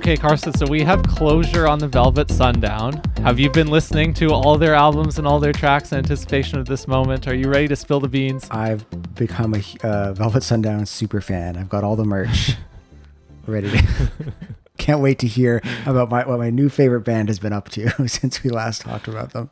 Okay, Carson, so we have closure on the Velvet Sundown. Have you been listening to all their albums and all their tracks in anticipation of this moment? Are you ready to spill the beans? I've become a Velvet Sundown super fan. I've got all the merch ready to... Can't wait to hear about what my new favorite band has been up to since we last talked about them.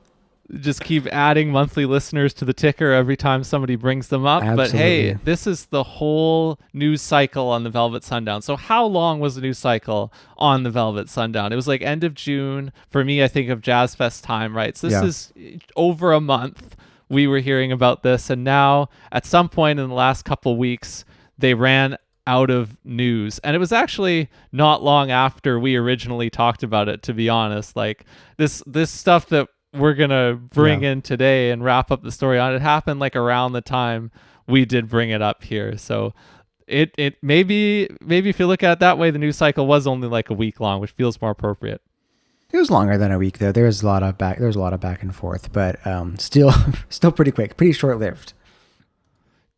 Just keep adding monthly listeners to the ticker every time somebody brings them up. Absolutely. But hey, this is the whole news cycle on the Velvet Sundown. So how long was the news cycle on the Velvet Sundown? It was like end of June. For me, I think of Jazz Fest time, right? So this is over a month we were hearing about this. And now at some point in the last couple weeks, they ran out of news. And it was actually not long after we originally talked about it, to be honest. Like this stuff that we're gonna bring in today and wrap up the story on, it happened like around the time we did bring it up here. So it maybe if you look at it that way, the news cycle was only like a week long, which feels more appropriate. It was longer than a week though. There was a lot of back and forth, but still pretty quick, pretty short lived.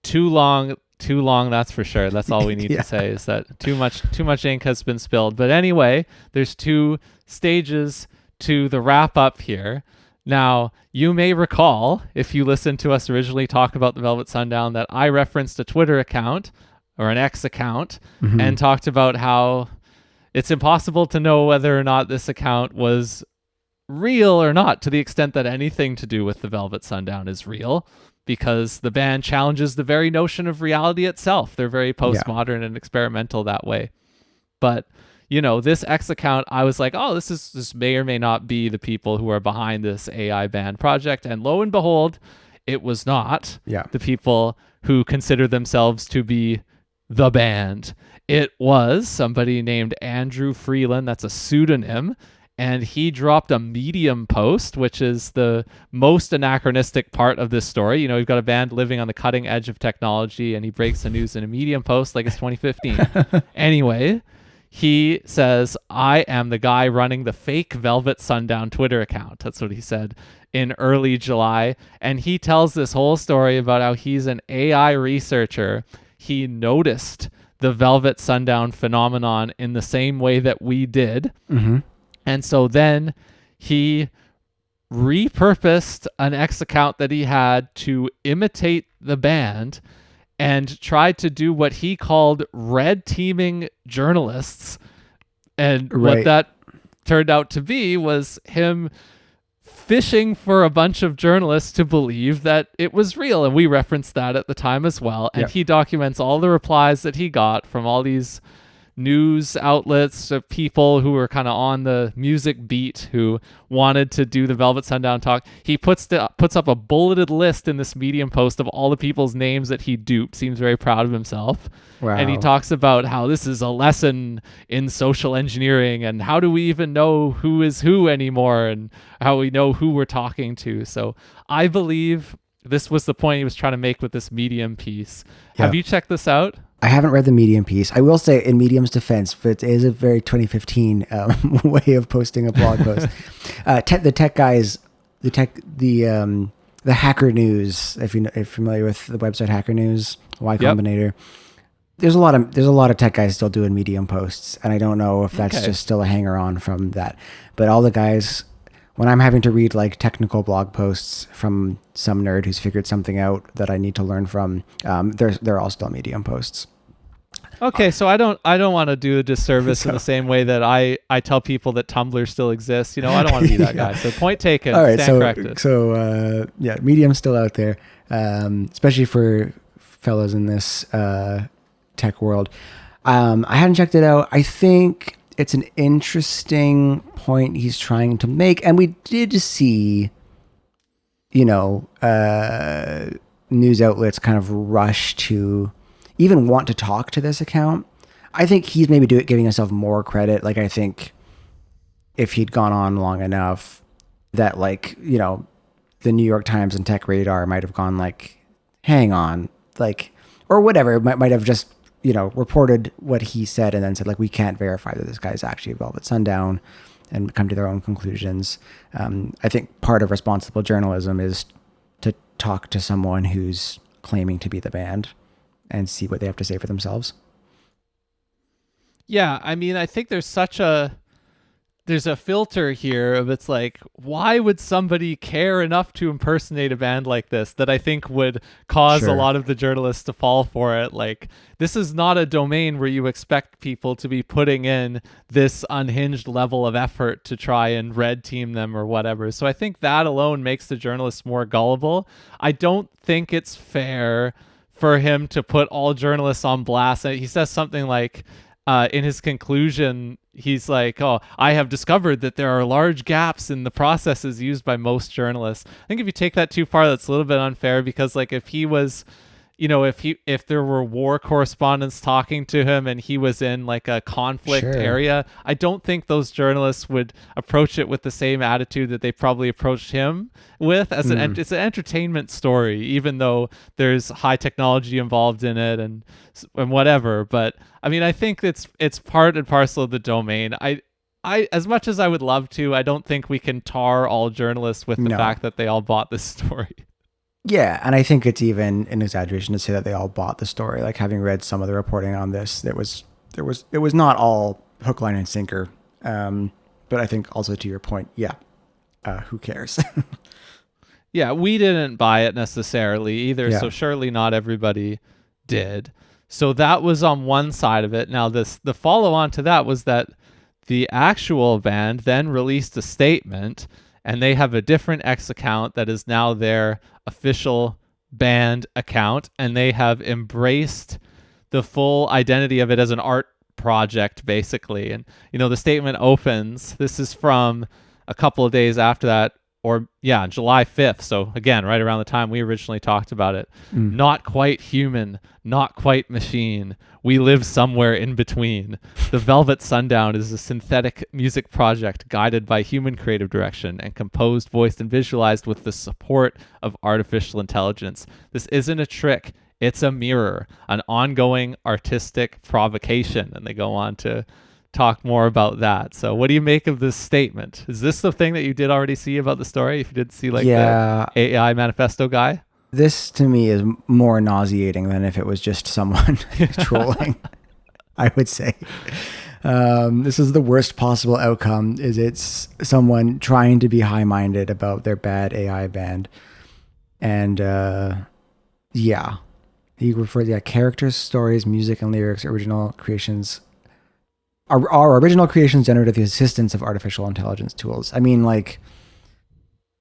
Too long, that's for sure. That's all we need to say, is that too much ink has been spilled. But anyway, there's two stages to the wrap up here. Now, you may recall, if you listened to us originally talk about the Velvet Sundown, that I referenced a Twitter account or an X account and talked about how it's impossible to know whether or not this account was real or not, to the extent that anything to do with the Velvet Sundown is real, because the band challenges the very notion of reality itself. They're very postmodern and experimental that way. But you know, this X account, I was like, oh, this may or may not be the people who are behind this AI band project. And lo and behold, it was not the people who consider themselves to be the band. It was somebody named Andrew Freeland. That's a pseudonym. And he dropped a Medium post, which is the most anachronistic part of this story. You know, we've got a band living on the cutting edge of technology, and he breaks the news in a Medium post like it's 2015. Anyway, he says, I am the guy running the fake Velvet Sundown Twitter account. That's what he said in early July. And he tells this whole story about how he's an AI researcher. He noticed the Velvet Sundown phenomenon in the same way that we did. And so then he repurposed an X account that he had to imitate the band and tried to do what he called red teaming journalists. And what that turned out to be was him fishing for a bunch of journalists to believe that it was real. And we referenced that at the time as well. And he documents all the replies that he got from all these news outlets of people who were kind of on the music beat who wanted to do the Velvet Sundown talk. He puts up a bulleted list in this Medium post of all the people's names that he duped. Seems very proud of himself. Wow. And he talks about how this is a lesson in social engineering and how do we even know who is who anymore and how we know who we're talking to. So I believe this was the point he was trying to make with this Medium piece. Have you checked this out? I haven't read the Medium piece. I will say, in Medium's defense, but it is a very 2015 way of posting a blog post. The tech guys, the Hacker News. If you're familiar with the website Hacker News, Y Combinator, there's a lot of tech guys still doing Medium posts, and I don't know if that's just still a hanger on from that. But all the guys, when I'm having to read like technical blog posts from some nerd who's figured something out that I need to learn from, they're all still Medium posts. Okay, so I don't want to do a disservice in the same way that I tell people that Tumblr still exists. You know, I don't want to be that guy. So point taken. All right, stand corrected. So Medium's still out there, especially for fellas in this tech world. I hadn't checked it out. I think it's an interesting point he's trying to make, and we did see, you know, news outlets kind of rush to even want to talk to this account. I think he's maybe giving himself more credit. Like, I think if he'd gone on long enough that, like, you know, the New York Times and Tech Radar might have gone like, hang on, like, or whatever, might have just, you know, reported what he said and then said, like, we can't verify that this guy's actually Velvet Sundown, and come to their own conclusions. I think part of responsible journalism is to talk to someone who's claiming to be the band and see what they have to say for themselves. Yeah, I mean, I think there's a filter here of it's like, why would somebody care enough to impersonate a band like this that I think would cause a Sure. lot of the journalists to fall for it? Like, this is not a domain where you expect people to be putting in this unhinged level of effort to try and red team them or whatever. So I think that alone makes the journalists more gullible. I don't think it's fair for him to put all journalists on blast. He says something like, in his conclusion, he's like, "Oh, I have discovered that there are large gaps in the processes used by most journalists." I think if you take that too far, that's a little bit unfair because, like, if he was, if there were war correspondents talking to him and he was in like a conflict Sure. area, I don't think those journalists would approach it with the same attitude that they probably approached him with. It's an entertainment story, even though there's high technology involved in it and whatever. But I mean, I think it's part and parcel of the domain. I, as much as I would love to, I don't think we can tar all journalists with the No. fact that they all bought this story. Yeah, and I think it's even an exaggeration to say that they all bought the story. Like, having read some of the reporting on this, it was not all hook, line, and sinker. But I think also to your point, yeah, who cares? Yeah, we didn't buy it necessarily either, Yeah. so surely not everybody did. So that was on one side of it. Now the follow on to that was that the actual band then released a statement, and they have a different X account that is now their official band account, and they have embraced the full identity of it as an art project, basically. And the statement opens. This is from a couple of days after that, or yeah, July 5th. So again, right around the time we originally talked about it. Not quite human, not quite machine. We live somewhere in between. The Velvet Sundown is a synthetic music project guided by human creative direction and composed, voiced, and visualized with the support of artificial intelligence. This isn't a trick. It's a mirror, an ongoing artistic provocation. And they go on to talk more about that. So what do you make of this statement? Is this the thing that you did already see about the story? If you did see like Yeah. the AI manifesto guy? This to me is more nauseating than if it was just someone trolling, I would say. This is the worst possible outcome. Is it's someone trying to be high-minded about their bad AI band. And yeah, he referred characters, stories, music, and lyrics, original creations. Our original creations generated with the assistance of artificial intelligence tools. I mean, like,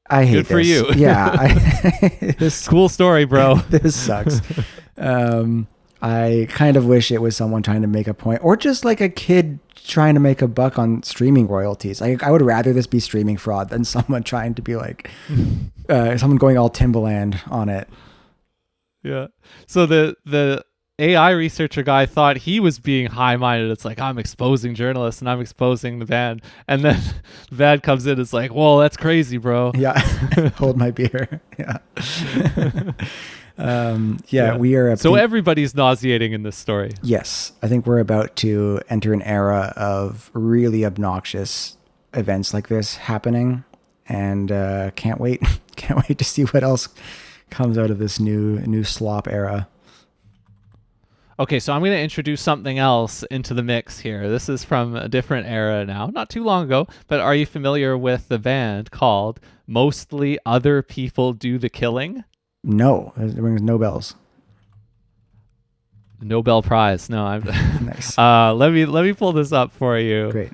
I hate Good for this. you. Yeah. This Cool story, bro. this sucks. I kind of wish it was someone trying to make a point, or just like a kid trying to make a buck on streaming royalties. I would rather this be streaming fraud than someone trying to be like, someone going all Timbaland on it. Yeah. So the AI researcher guy thought he was being high-minded. It's like, I'm exposing journalists and I'm exposing the band. And then the band comes in. It's like, whoa, that's crazy, bro. Yeah. Hold my beer. Yeah. Yeah, we are. So everybody's nauseating in this story. Yes. I think we're about to enter an era of really obnoxious events like this happening. And can't wait. Can't wait to see what else comes out of this new slop era. Okay, so I'm going to introduce something else into the mix here. This is from a different era now, not too long ago, but are you familiar with the band called Mostly Other People Do the Killing? No, it rings no bells. Nobel Prize. No, I'm Nice. let me pull this up for you. Great.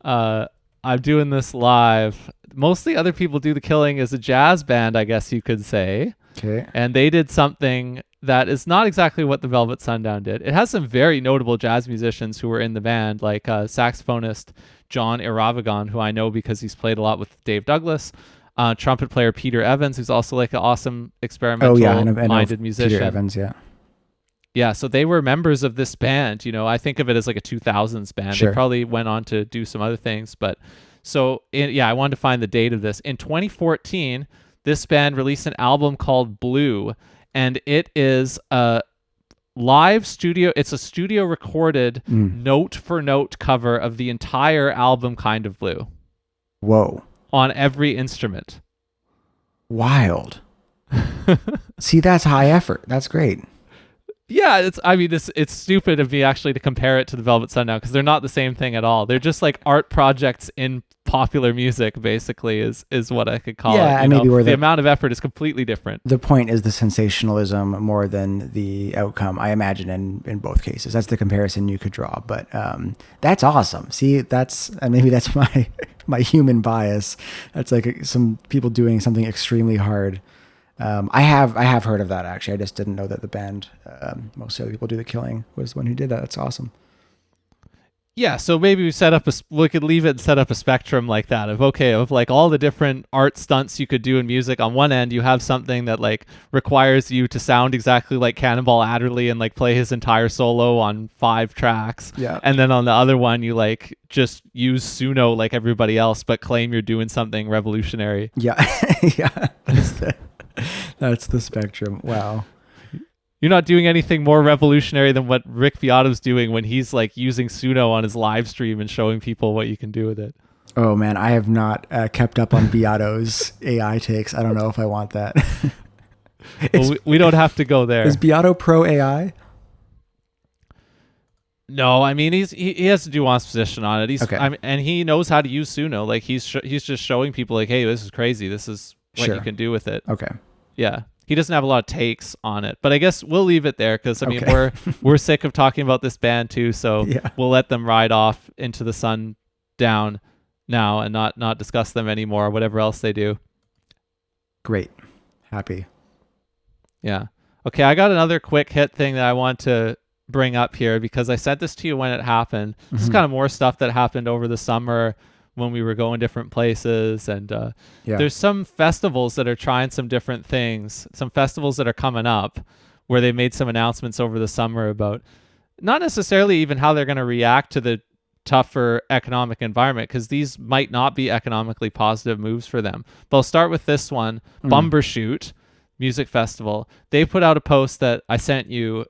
I'm doing this live. Mostly Other People Do the Killing is a jazz band, I guess you could say. Okay. And they did something that is not exactly what the Velvet Sundown did. It has some very notable jazz musicians who were in the band, like saxophonist John Iravagon, who I know because he's played a lot with Dave Douglas, trumpet player Peter Evans, who's also like an awesome experimental-minded musician. Peter Evans, yeah. Yeah, so they were members of this band. I think of it as like a 2000s band. Sure. They probably went on to do some other things, but I wanted to find the date of this. In 2014, this band released an album called Blue, and it is a live studio. It's a studio recorded note for note cover of the entire album Kind of Blue. Whoa. On every instrument. Wild. See, that's high effort. That's great. Yeah, it's stupid of me actually to compare it to the Velvet Sundown because they're not the same thing at all. They're just like art projects in popular music, basically, is what I could call it. Yeah, and maybe where the amount of effort is completely different. The point is the sensationalism more than the outcome, I imagine, in both cases. That's the comparison you could draw. But that's awesome. See, and maybe that's my human bias. That's like some people doing something extremely hard. I have heard of that, actually. I just didn't know that the band, most of the people do the killing, was the one who did that. That's awesome. Yeah, so maybe we could leave it and set up a spectrum like that of like all the different art stunts you could do in music. On one end, you have something that like requires you to sound exactly like Cannonball Adderley and like play his entire solo on 5 tracks. Yeah. And then on the other one, you like just use Suno like everybody else, but claim you're doing something revolutionary. Yeah. Yeah. That's the spectrum. Wow. You're not doing anything more revolutionary than what Rick Beato's doing when he's like using Suno on his live stream and showing people what you can do with it. Oh man, I have not kept up on Beato's AI takes. I don't know if I want that. Well, we don't have to go there. Is Beato pro AI? No, I mean he has to do honest position on it. Okay. And he knows how to use Suno. Like he's just showing people like, hey, this is crazy. This is what you can do with it. Okay. Yeah. He doesn't have a lot of takes on it, but I guess we'll leave it there because I mean we're sick of talking about this band too, so we'll let them ride off into the sundown now and not discuss them anymore or whatever else they do. Great. Happy. Yeah. Okay, I got another quick hit thing that I want to bring up here because I sent this to you when it happened. This is kind of more stuff that happened over the summer when we were going different places, and there's some festivals that are trying some different things, some festivals that are coming up where they made some announcements over the summer about not necessarily even how they're going to react to the tougher economic environment, because these might not be economically positive moves for them. But I'll start with this one. Bumbershoot Music Festival. They put out a post that I sent you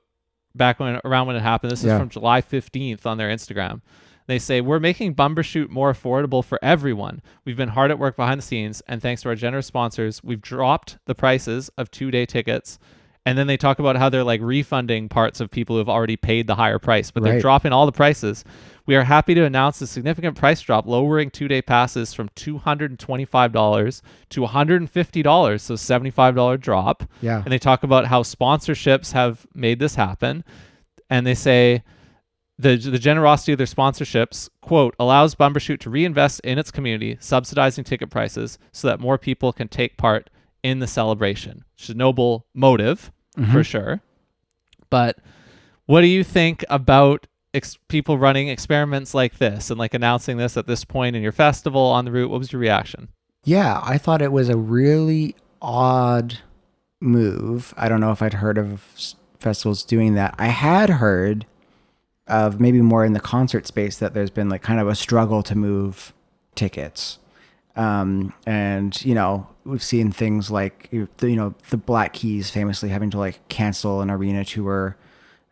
back around when it happened. This is from July 15th on their Instagram. They say, we're making Bumbershoot more affordable for everyone. We've been hard at work behind the scenes, and thanks to our generous sponsors, we've dropped the prices of 2-day tickets. And then they talk about how they're like refunding parts of people who have already paid the higher price, but they're dropping all the prices. We are happy to announce a significant price drop, lowering 2-day passes from $225 to $150, so $75 drop. Yeah. And they talk about how sponsorships have made this happen. And they say, the generosity of their sponsorships, quote, allows Bumbershoot to reinvest in its community, subsidizing ticket prices so that more people can take part in the celebration. Which is a noble motive, for sure. But what do you think about people running experiments like this and like announcing this at this point in your festival on the route? What was your reaction? Yeah, I thought it was a really odd move. I don't know if I'd heard of festivals doing that. I had heard of maybe more in the concert space that there's been like kind of a struggle to move tickets. And, you know, we've seen things like, the Black Keys famously having to like cancel an arena tour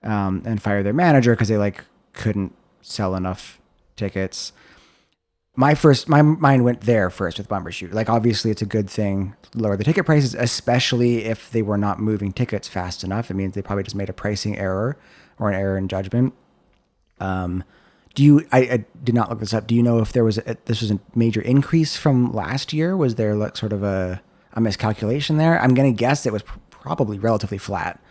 and fire their manager because they like couldn't sell enough tickets. My mind went there first with Bumbershoot. Like, obviously it's a good thing to lower the ticket prices, especially if they were not moving tickets fast enough. It means they probably just made a pricing error or an error in judgment. I did not look this up. Do you know if this was a major increase from last year? Was there like sort of a miscalculation there? I'm going to guess it was probably relatively flat.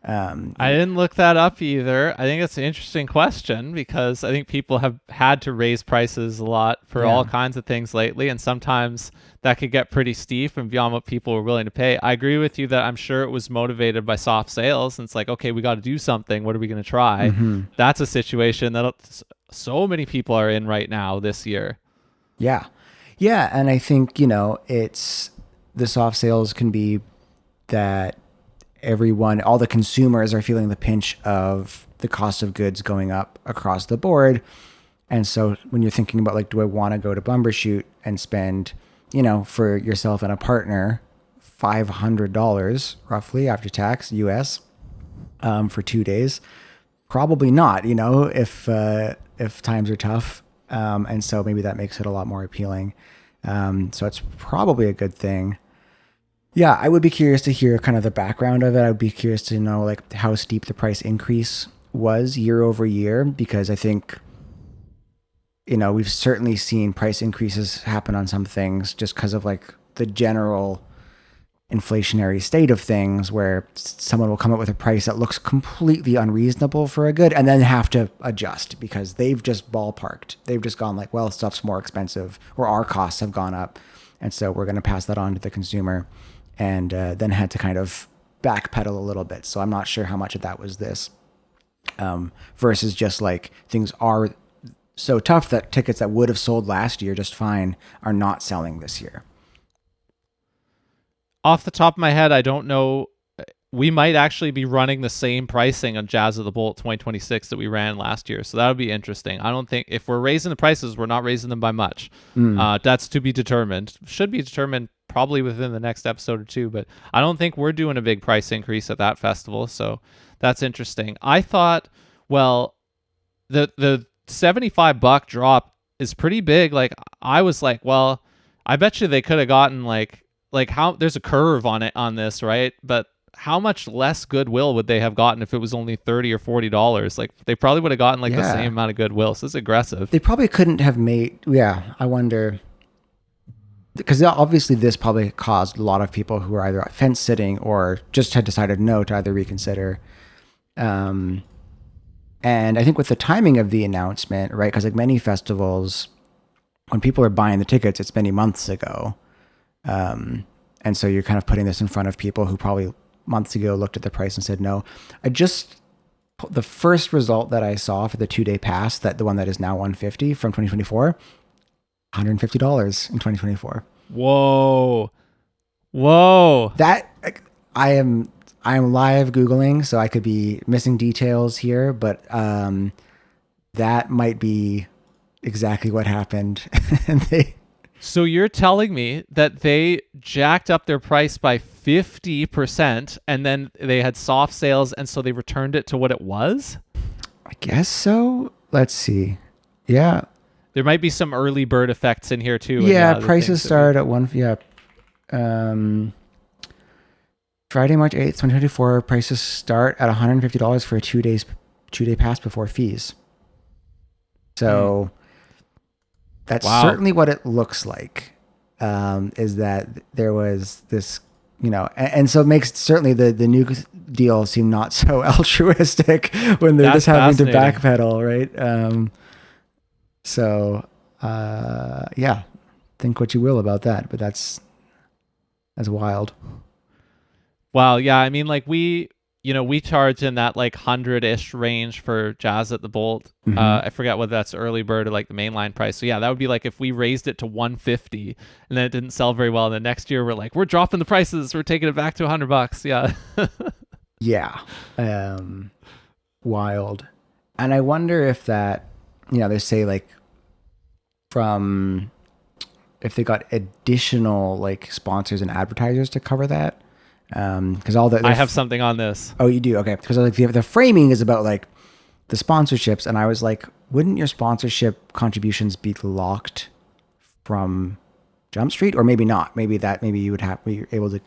I didn't look that up either. I think it's an interesting question because I think people have had to raise prices a lot for all kinds of things lately, and sometimes that could get pretty steep and beyond what people were willing to pay. I agree with you that I'm sure it was motivated by soft sales, and it's like, okay, we got to do something. What are we going to try? That's a situation that so many people are in right now this year. Yeah. Yeah, and I think, it's the soft sales can be that all the consumers are feeling the pinch of the cost of goods going up across the board. And so when you're thinking about like, do I want to go to Bumbershoot and spend, for yourself and a partner, $500 roughly after tax US for 2 days? Probably not, if times are tough. And so maybe that makes it a lot more appealing. So it's probably a good thing. Yeah, I would be curious to hear kind of the background of it. I would be curious to know like how steep the price increase was year over year, because I think, we've certainly seen price increases happen on some things just because of like the general inflationary state of things, where someone will come up with a price that looks completely unreasonable for a good and then have to adjust because they've just ballparked. They've just gone like, well, stuff's more expensive or our costs have gone up. And so we're going to pass that on to the consumer, and then had to kind of backpedal a little bit. So I'm not sure how much of that was this versus just like things are so tough that tickets that would have sold last year just fine are not selling this year. Off the top of my head, I don't know. We might actually be running the same pricing on Jazz at the Bolt 2026 that we ran last year. So that would be interesting. I don't think if we're raising the prices, we're not raising them by much. That's to be determined. Should be determined probably within the next episode or two. But I don't think we're doing a big price increase at that festival. So that's interesting. I thought, well, the $75 drop is pretty big. Like I was like, well, I bet you they could have gotten like how there's a curve on it on this, right? But how much less goodwill would they have gotten if it was only $30 or $40? Like they probably would have gotten like the same amount of goodwill. So it's aggressive. They probably couldn't have made. Yeah, I wonder, because obviously this probably caused a lot of people who are either fence sitting or just had decided no to either reconsider. And I think with the timing of the announcement, right? Because like many festivals, when people are buying the tickets, it's many months ago. And so you're kind of putting this in front of people who probably months ago looked at the price and said no. The first result that I saw for the 2-day pass, that the one that is now $150 from 2024, $150 in 2024. Whoa. That I am live Googling, so I could be missing details here, but that might be exactly what happened. And so you're telling me that they jacked up their price by 50% and then they had soft sales, and so they returned it to what it was? I guess so. Let's see. Yeah. There might be some early bird effects in here too. Yeah, prices start at Friday, March 8th, 2024, prices start at $150 for a 2-day pass before fees. So that's certainly what it looks like, is that there was this, and so it makes certainly the new deal seem not so altruistic when they're just having to backpedal, right? Yeah, think what you will about that, but that's wild. Wow. Yeah. I mean, like we charge in that like 100-ish range for Jazz at the Bolt. Mm-hmm. I forget whether that's early bird or like the mainline price. So yeah, that would be like if we raised it to 150 and then it didn't sell very well. And the next year we're dropping the prices. We're taking it back to $100. Yeah. Yeah. Wild. And I wonder if that, they say like if they got additional like sponsors and advertisers to cover that. Because I have something on this. Oh, you do? Okay. Because like the framing is about like the sponsorships, and I was like, wouldn't your sponsorship contributions be locked from Jump Street, or maybe not? Maybe you would be able to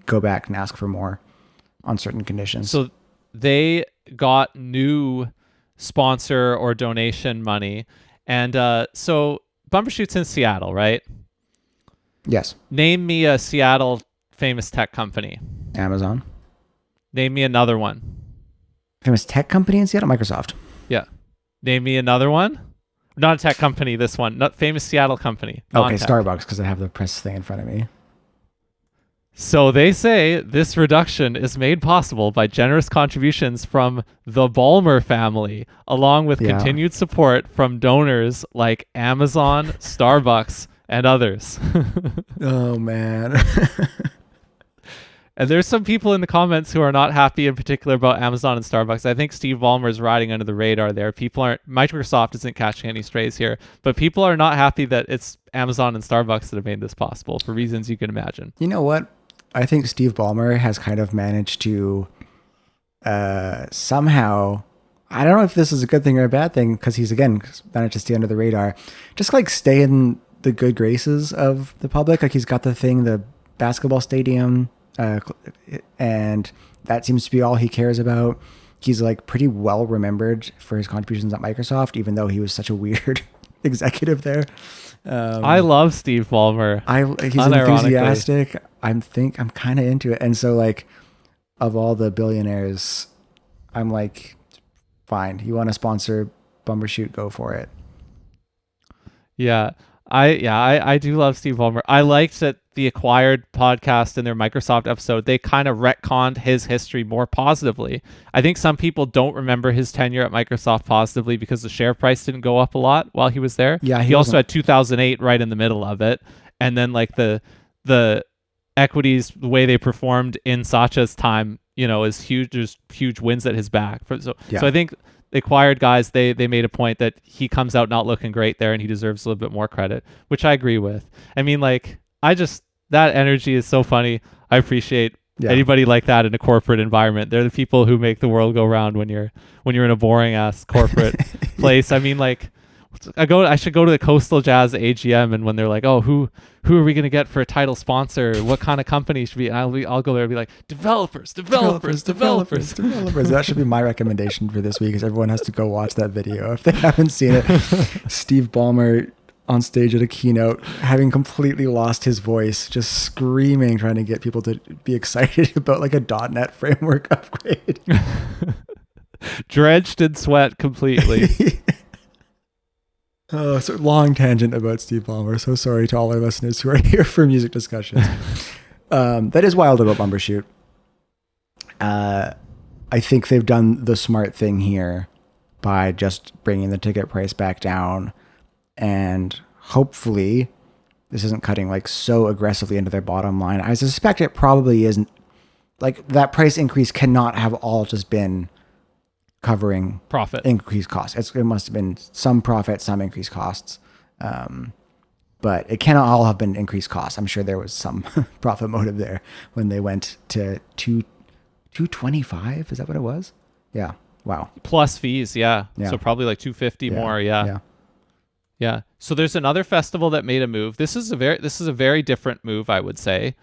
go back and ask for more on certain conditions. So they got new sponsor or donation money, and so Bumbershoot's in Seattle, right? Yes. Name me a Seattle famous tech company. Amazon. Name me another one. Famous tech company in Seattle? Microsoft. Yeah. Name me another one. Not a tech company, this one. Not famous Seattle company. Okay, Starbucks, because I have the press thing in front of me. So they say this reduction is made possible by generous contributions from the Ballmer family, along with continued support from donors like Amazon, Starbucks, and others. Oh, man. And there's some people in the comments who are not happy in particular about Amazon and Starbucks. I think Steve Ballmer is riding under the radar there. Microsoft isn't catching any strays here, but people are not happy that it's Amazon and Starbucks that have made this possible for reasons you can imagine. You know what? I think Steve Ballmer has kind of managed to somehow, I don't know if this is a good thing or a bad thing, because he's, again, managed to stay under the radar, just like stay in the good graces of the public. Like he's got the thing, the basketball stadium, and that seems to be all he cares about. He's like pretty well remembered for his contributions at Microsoft, even though he was such a weird executive there. I love Steve Ballmer. He's enthusiastic. I'm kind of into it. And so like, of all the billionaires, I'm like, fine. You want to sponsor Bumbershoot? Go for it. Yeah. I do love Steve Ballmer. I liked that the Acquired podcast in their Microsoft episode, they kind of retconned his history more positively. I think some people don't remember his tenure at Microsoft positively because the share price didn't go up a lot while he was there. Yeah, he also had 2008 right in the middle of it, and then like the equities, the way they performed in Satya's time, is huge. There's huge wins at his back. So I think the Acquired guys, they made a point that he comes out not looking great there and he deserves a little bit more credit, which I agree with. I mean, like, that energy is so funny. I appreciate anybody like that in a corporate environment. They're the people who make the world go round when you're in a boring ass corporate place. I mean, like, I should go to the Coastal Jazz AGM, and when they're like, oh, who are we going to get for a title sponsor? What kind of company should be? I'll go there and be like, developers. That should be my recommendation for this week, is everyone has to go watch that video if they haven't seen it. Steve Ballmer on stage at a keynote, having completely lost his voice, just screaming, trying to get people to be excited about like a .NET framework upgrade. Drenched in sweat completely. Oh, so long tangent about Steve Ballmer. So sorry to all our listeners who are here for music discussions. That is wild about Bumbershoot. I think they've done the smart thing here by just bringing the ticket price back down, and hopefully this isn't cutting like so aggressively into their bottom line. I suspect it probably isn't. Like, that price increase cannot have all just been covering profit increased costs. It must have been some profit, some increased costs, but it cannot all have been increased costs. I'm sure there was some profit motive there when they went to 225. Is that what it was? Yeah. Wow. Plus fees. Yeah. So probably like 250 more. Yeah. So there's another festival that made a move. This is a very different move, I would say.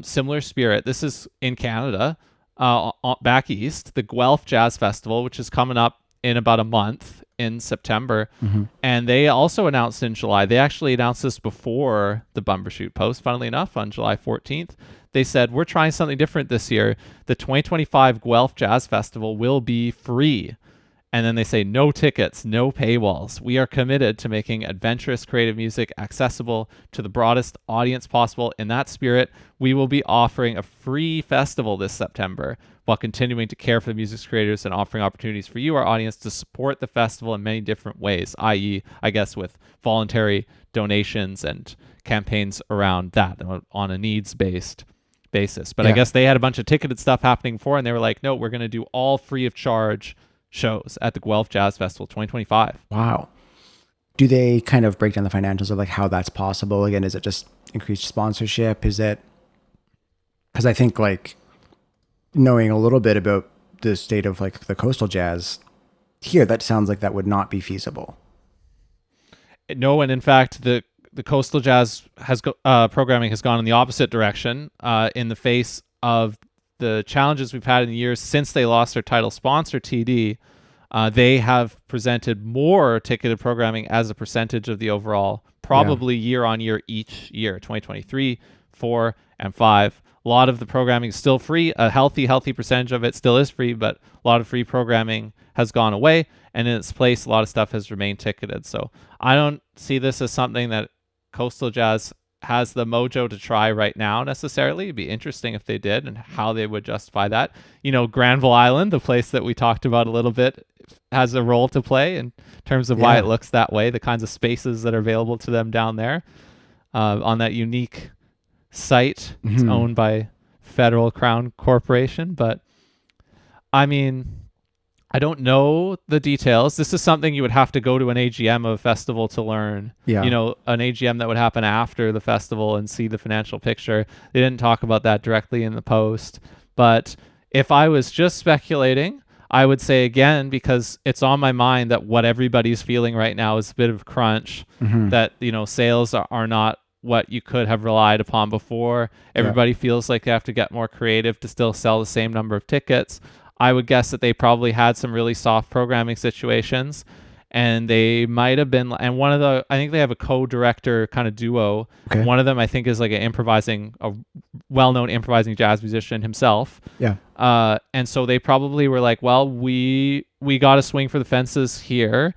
Similar spirit. This is in Canada. Back east, the Guelph Jazz Festival, which is coming up in about a month in September. Mm-hmm. And they also announced in July. They actually announced this before the Bumbershoot post, funnily enough, on July 14th. They said, we're trying something different this year. The 2025 Guelph Jazz Festival will be free. And then they say, no tickets, no paywalls. We are committed to making adventurous creative music accessible to the broadest audience possible. In that spirit, we will be offering a free festival this September while continuing to care for the music's creators and offering opportunities for you, our audience, to support the festival in many different ways, i.e., I guess, with voluntary donations and campaigns around that on a needs-based basis. But I guess they had a bunch of ticketed stuff happening before, and they were like, no, we're going to do all free of charge shows at the Guelph Jazz Festival 2025. Wow. Do they kind of break down the financials of like how that's possible? Again, is it just increased sponsorship? Is it, because I think like knowing a little bit about the state of like the Coastal Jazz here, that sounds like that would not be feasible. No, and in fact, the Coastal Jazz programming has gone in the opposite direction in the face of the challenges we've had in the years since they lost their title sponsor, TD. They have presented more ticketed programming as a percentage of the overall, probably year on year each year, 2023, 4, and 5. A lot of the programming is still free. A healthy percentage of it still is free, but a lot of free programming has gone away, and in its place, a lot of stuff has remained ticketed. So I don't see this as something that Coastal Jazz has the mojo to try right now necessarily. It'd be interesting if they did and how they would justify that. Granville Island, the place that we talked about a little bit, has a role to play in terms of why it looks that way, the kinds of spaces that are available to them down there on that unique site. Mm-hmm. It's owned by Federal Crown Corporation. But I mean, I don't know the details. This is something you would have to go to an AGM of a festival to learn. Yeah. An AGM that would happen after the festival and see the financial picture. They didn't talk about that directly in the post. But if I was just speculating, I would say again, because it's on my mind that what everybody's feeling right now is a bit of crunch, mm-hmm. that, sales are not what you could have relied upon before. Everybody feels like they have to get more creative to still sell the same number of tickets. I would guess that they probably had some really soft programming situations, and they might have been, and I think they have a co-director kind of duo. Okay. One of them I think is like a well-known improvising jazz musician himself. Yeah. And so they probably were like, well, we got to swing for the fences here.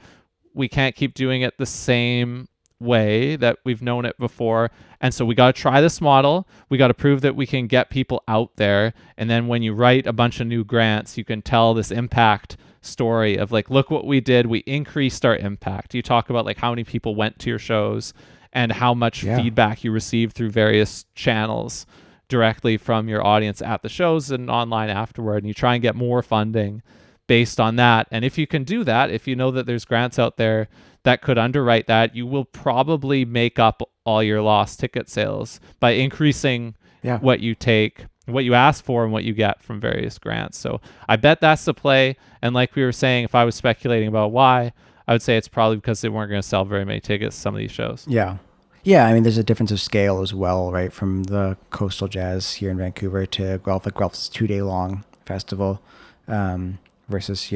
We can't keep doing it the same way that we've known it before. And so we got to try this model. We got to prove that we can get people out there. And then when you write a bunch of new grants, you can tell this impact story of like, look what we did. We increased our impact. You talk about like how many people went to your shows and how much feedback you received through various channels directly from your audience at the shows and online afterward. And you try and get more funding based on that. And if you can do that, if you know that there's grants out there that could underwrite that, you will probably make up all your lost ticket sales by increasing what you take, what you ask for, and what you get from various grants. So I bet that's the play. And like we were saying, if I was speculating about why, I would say it's probably because they weren't going to sell very many tickets to some of these shows. Yeah. Yeah, I mean, there's a difference of scale as well, right? From the Coastal Jazz here in Vancouver to Guelph. Like Guelph's 2-day-long festival versus,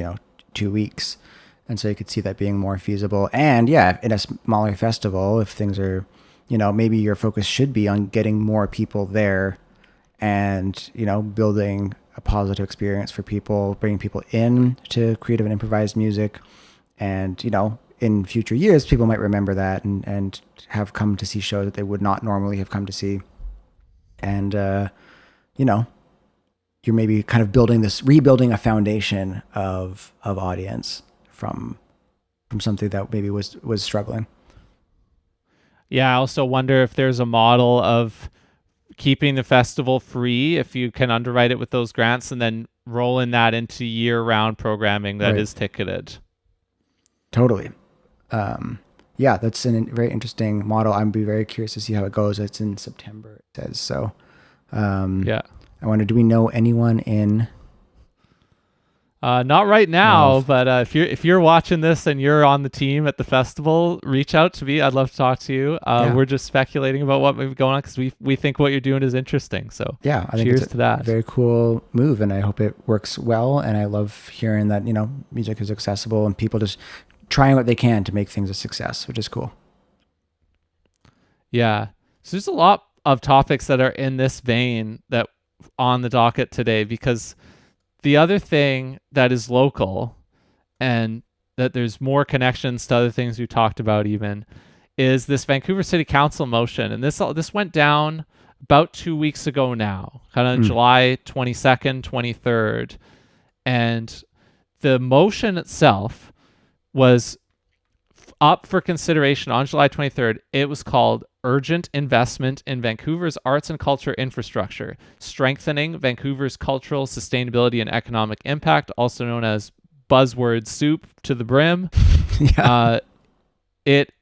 2 weeks. And so you could see that being more feasible. And yeah, in a smaller festival, if things are, maybe your focus should be on getting more people there and, building a positive experience for people, bringing people in to creative and improvised music. And, in future years, people might remember that and have come to see shows that they would not normally have come to see. And, you're maybe kind of rebuilding a foundation of audience from something that maybe was struggling. Yeah, I also wonder if there's a model of keeping the festival free, if you can underwrite it with those grants, and then rolling that into year-round programming that is ticketed. Totally. Yeah, that's a very interesting model. I'd be very curious to see how it goes. It's in September, it says. So, I wonder, do we know anyone in? Not right now, but if you're watching this and you're on the team at the festival, reach out to me. I'd love to talk to you. We're just speculating about what may be going on because we think what you're doing is interesting. So yeah, I think cheers it's to that. Very cool move, and I hope it works well. And I love hearing that music is accessible and people just trying what they can to make things a success, which is cool. Yeah, so there's a lot of topics that are in this vein that on the docket today, because the other thing that is local and that there's more connections to other things we talked about even is this Vancouver City Council motion. And this went down about 2 weeks ago now, kind of July 22nd, 23rd. And the motion itself was up for consideration on July 23rd. It was called Urgent Investment in Vancouver's Arts and Culture Infrastructure, Strengthening Vancouver's Cultural Sustainability and Economic Impact, also known as buzzword soup to the brim. It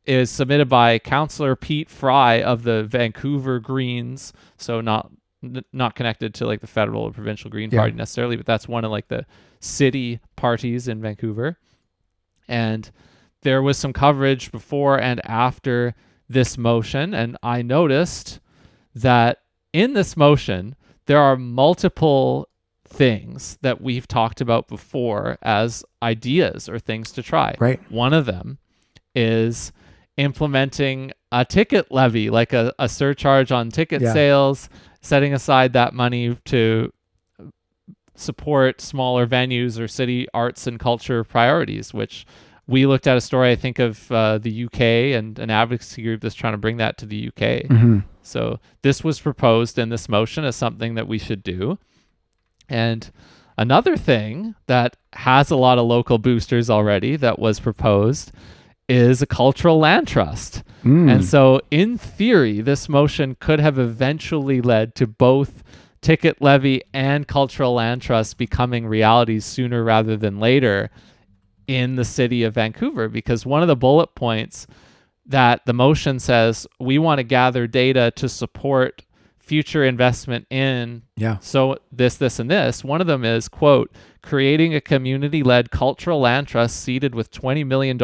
is submitted by Councillor Pete Fry of the Vancouver Greens, so not connected to like the federal or provincial Green Party necessarily, but that's one of like the city parties in Vancouver. And there was some coverage before and after this motion, and I noticed that in this motion, there are multiple things that we've talked about before as ideas or things to try. Right. One of them is implementing a ticket levy, like a surcharge on ticket sales, setting aside that money to support smaller venues or city arts and culture priorities, which we looked at a story, I think, of the UK and an advocacy group that's trying to bring that to the UK. Mm-hmm. So this was proposed in this motion as something that we should do. And another thing that has a lot of local boosters already that was proposed is a cultural land trust. And so in theory, this motion could have eventually led to both ticket levy and cultural land trust becoming realities sooner rather than later in the city of Vancouver, because one of the bullet points that the motion says we want to gather data to support future investment in so this and this. One of them is, quote, creating a community-led cultural land trust seeded with $20 million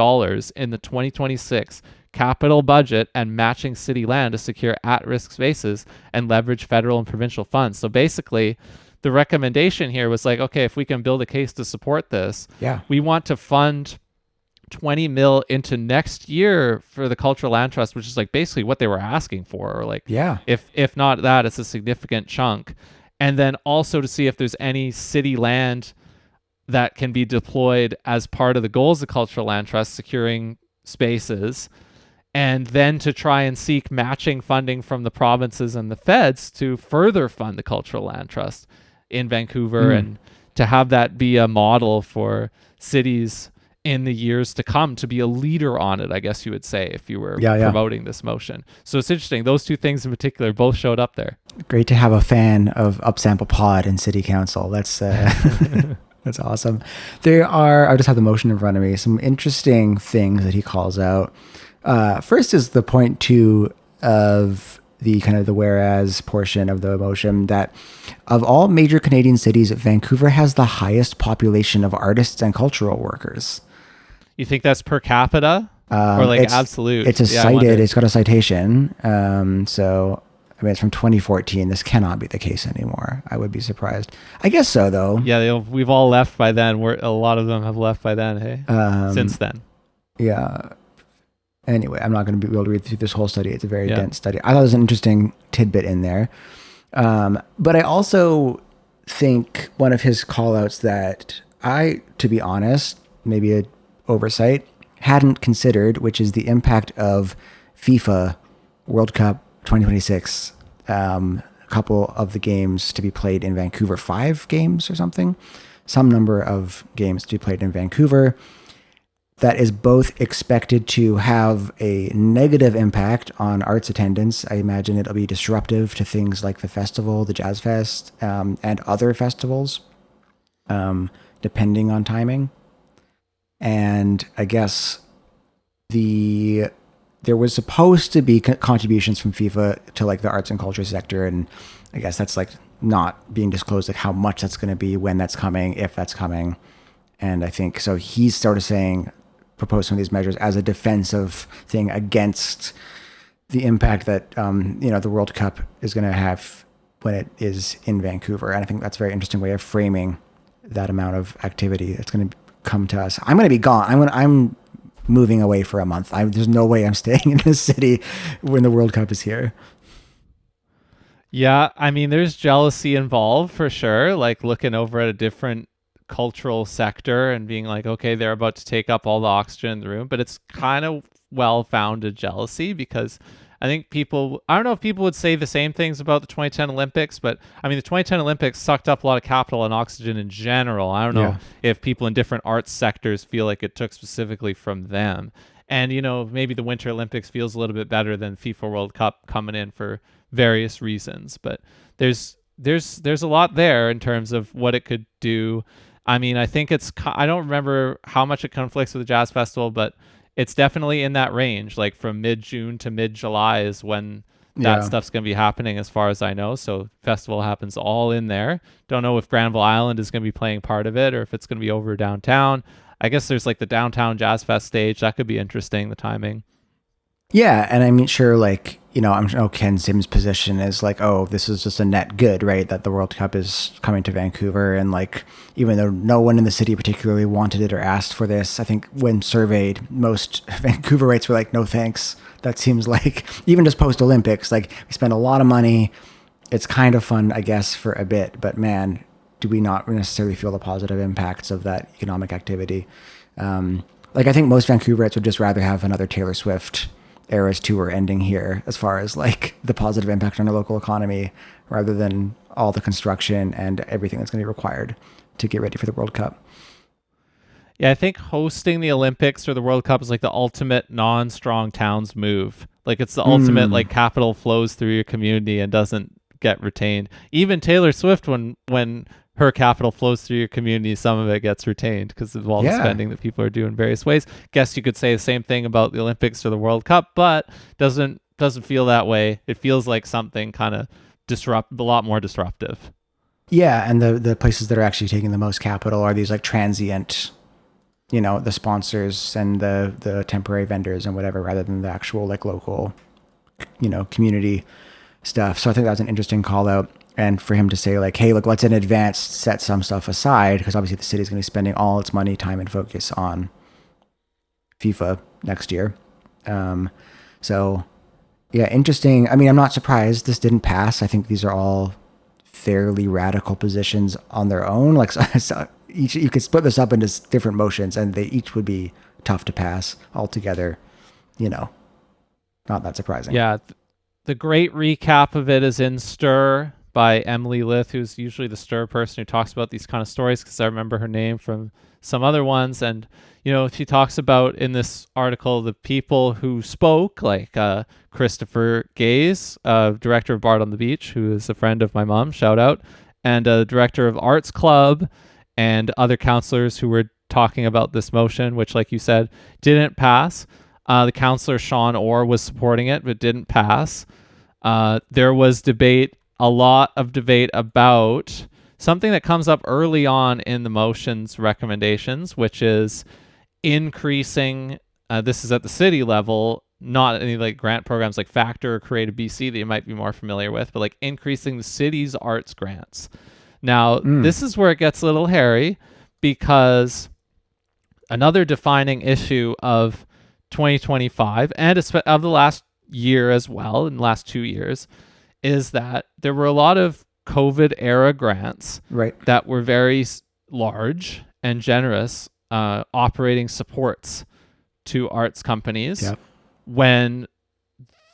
in the 2026 capital budget and matching city land to secure at-risk spaces and leverage federal and provincial funds. So basically, the recommendation here was like, okay, if we can build a case to support this, we want to fund 20 mil into next year for the cultural land trust, which is like basically what they were asking for, or like, if not that, it's a significant chunk. And then also to see if there's any city land that can be deployed as part of the goals of cultural land trust, securing spaces, and then to try and seek matching funding from the provinces and the feds to further fund the cultural land trust in Vancouver, and to have that be a model for cities in the years to come, to be a leader on it, I guess you would say, if you were promoting this motion. So it's interesting. Those two things in particular both showed up there. Great to have a fan of Upsample Pod in City Council. That's that's awesome. There are, I just have the motion in front of me, some interesting things that he calls out. First is the point 2 of the kind of the whereas portion of the motion, that of all major Canadian cities, Vancouver has the highest population of artists and cultural workers. You think that's per capita or like absolute? It's cited. It's got a citation. So, I mean, it's from 2014. This cannot be the case anymore. I would be surprised. I guess so, though. Yeah, we've all left by then. A lot of them have left by then, hey? Since then. Yeah. Anyway, I'm not going to be able to read through this whole study. It's a very dense study. I thought it was an interesting tidbit in there. But I also think one of his call-outs that I, to be honest, maybe a oversight, hadn't considered, which is the impact of FIFA World Cup 2026. A couple of the games to be played in Vancouver, 5 games or something, some number of games to be played in Vancouver. That is both expected to have a negative impact on arts attendance. I imagine it'll be disruptive to things like the festival, the Jazz Fest, and other festivals, depending on timing. And I guess there was supposed to be contributions from FIFA to like the arts and culture sector, and I guess that's like not being disclosed, like how much that's going to be, when that's coming, if that's coming. And I think so he's sort of saying, propose some of these measures as a defensive thing against the impact that the World Cup is going to have when it is in Vancouver. And I think that's a very interesting way of framing that amount of activity that's going to come to us. I'm going to be gone. I'm moving away for a month. There's no way I'm staying in this city when the World Cup is here. Yeah, I mean, there's jealousy involved for sure. Like looking over at a different cultural sector and being like, okay, they're about to take up all the oxygen in the room, but it's kind of well-founded jealousy, because I think I don't know if people would say the same things about the 2010 Olympics, but I mean, the 2010 Olympics sucked up a lot of capital and oxygen in general. I don't know if people in different arts sectors feel like it took specifically from them. And, maybe the Winter Olympics feels a little bit better than FIFA World Cup coming in for various reasons, but there's a lot there in terms of what it could do. I mean, I think I don't remember how much it conflicts with the Jazz Festival, but it's definitely in that range, like from mid-June to mid-July is when that stuff's going to be happening, as far as I know. So festival happens all in there. Don't know if Granville Island is going to be playing part of it or if it's going to be over downtown. I guess there's like the downtown Jazz Fest stage. That could be interesting, the timing. Yeah, and I mean, sure, like, I'm sure Ken Sims' position is like, oh, this is just a net good, right? That the World Cup is coming to Vancouver. And like, even though no one in the city particularly wanted it or asked for this, I think when surveyed, most Vancouverites were like, no thanks. That seems like, even just post-Olympics, like we spend a lot of money. It's kind of fun, I guess, for a bit. But man, do we not necessarily feel the positive impacts of that economic activity? Like, I think most Vancouverites would just rather have another Taylor Swift Eras tour ending here, as far as like the positive impact on our local economy, rather than all the construction and everything that's going to be required to get ready for the World Cup. Yeah, I think hosting the Olympics or the World Cup is like the ultimate non-strong towns move. Like it's the ultimate like capital flows through your community and doesn't get retained. Even Taylor Swift, when her capital flows through your community, some of it gets retained because of all the spending that people are doing in various ways. Guess you could say the same thing about the Olympics or the World Cup, but doesn't feel that way. It feels like something kind of a lot more disruptive. Yeah, and the places that are actually taking the most capital are these like transient, the sponsors and the temporary vendors and whatever, rather than the actual like local, community stuff. So I think that was an interesting call out. And for him to say like, hey, look, let's in advance set some stuff aside, because obviously the city's going to be spending all its money, time, and focus on FIFA next year. So yeah, interesting. I mean, I'm not surprised this didn't pass. I think these are all fairly radical positions on their own. Like so each, you could split this up into different motions, and they each would be tough to pass altogether. Not that surprising. Yeah, the great recap of it is in Stir by Emily Lith, who's usually the Stir person who talks about these kind of stories, because I remember her name from some other ones. And she talks about in this article the people who spoke, like Christopher Gaze, director of Bard on the Beach, who is a friend of my mom, shout out, and director of Arts Club, and other counselors who were talking about this motion, which, like you said, didn't pass. The counselor Sean Orr was supporting it, but didn't pass. There was a lot of debate about something that comes up early on in the motion's recommendations, which is increasing, this is at the city level, not any like grant programs like Factor or Creative BC that you might be more familiar with, but like increasing the city's arts grants. Now, this is where it gets a little hairy, because another defining issue of 2025 and of the last year as well, in the last 2 years, is that there were a lot of COVID era grants that were very large and generous, operating supports to arts companies when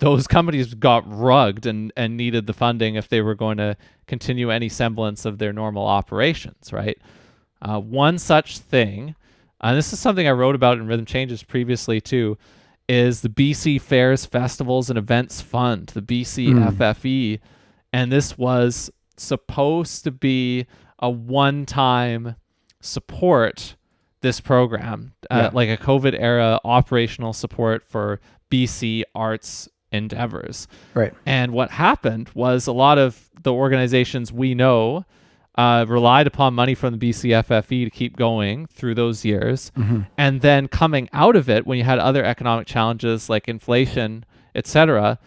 those companies got rugged and needed the funding if they were going to continue any semblance of their normal operations, right? One such thing, and this is something I wrote about in Rhythm Changes previously too, is the BC Fairs, Festivals, and Events Fund, the BCFFE. And this was supposed to be a one-time support, this program, like a COVID era operational support for BC arts endeavors. Right. And what happened was a lot of the organizations we know relied upon money from the BCFFE to keep going through those years. And then coming out of it, when you had other economic challenges like inflation, etc.,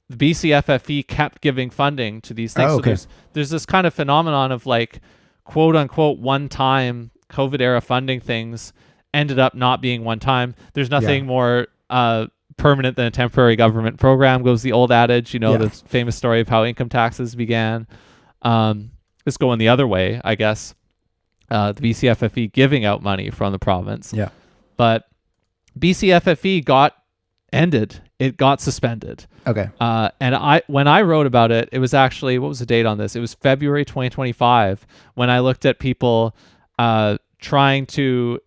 the BCFFE kept giving funding to these things. So there's this kind of phenomenon of like, quote unquote, one-time COVID era funding things ended up not being one time. There's nothing more permanent than a temporary government program, goes the old adage, the famous story of how income taxes began. It's going the other way, I guess. The BCFFE giving out money from the province. Yeah. But BCFFE got ended. It got suspended. Okay. And when I wrote about it, it was actually, what was the date on this? It was February 2025 when I looked at people trying to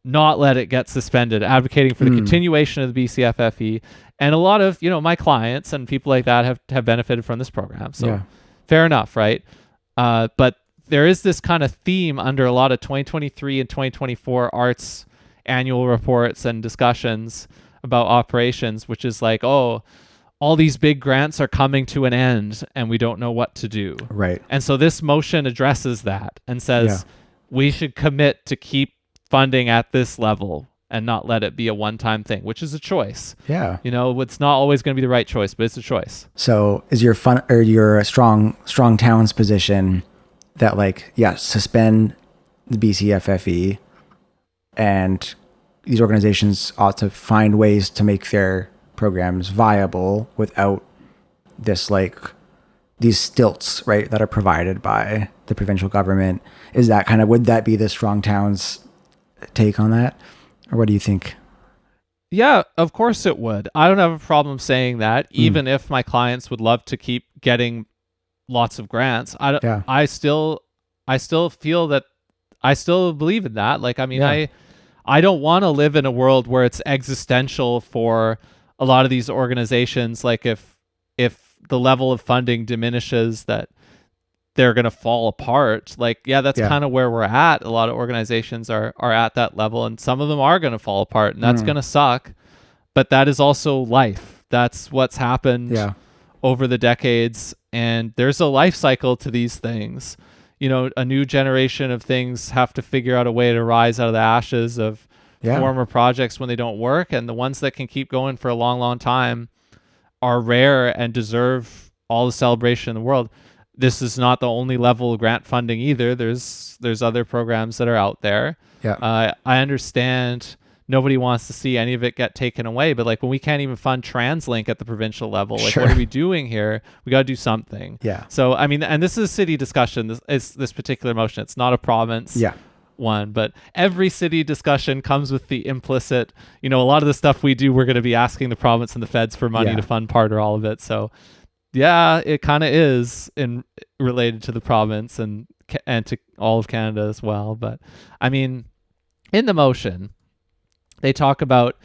not let it get suspended, advocating for the continuation of the BCFFE. And a lot of, my clients and people like that have benefited from this program. So fair enough, right? But there is this kind of theme under a lot of 2023 and 2024 arts annual reports and discussions about operations, which is like, oh, all these big grants are coming to an end and we don't know what to do. Right. And so this motion addresses that and says we should commit to keep funding at this level and not let it be a one-time thing, which is a choice. Yeah. It's not always going to be the right choice, but it's a choice. So is your strong towns position that suspend the BCFFE, and these organizations ought to find ways to make their programs viable without this these stilts, right, that are provided by the provincial government? Is that would that be the strong towns take on that? Or what do you think? Yeah, of course it would. I don't have a problem saying that, even if my clients would love to keep getting lots of grants. I still feel that I still believe in that. I don't want to live in a world where it's existential for a lot of these organizations. Like if the level of funding diminishes, that they're going to fall apart. That's kind of where we're at. A lot of organizations are at that level, and some of them are going to fall apart, and that's going to suck. But that is also life. That's what's happened over the decades. and there's a life cycle to these things. A new generation of things have to figure out a way to rise out of the ashes of former projects when they don't work, and the ones that can keep going for a long, long time are rare and deserve all the celebration in the world. This is not the only level of grant funding either. There's other programs that are out there. I understand nobody wants to see any of it get taken away, but like when we can't even fund TransLink at the provincial level, like what are we doing here? We got to do something. So I mean, and this is a city discussion. This particular motion, it's not a province one, but every city discussion comes with the implicit, a lot of the stuff we do, we're going to be asking the province and the feds for money to fund part or all of it. So yeah, it kind of is related to the province and to all of Canada as well. But I mean, in the motion, they talk about,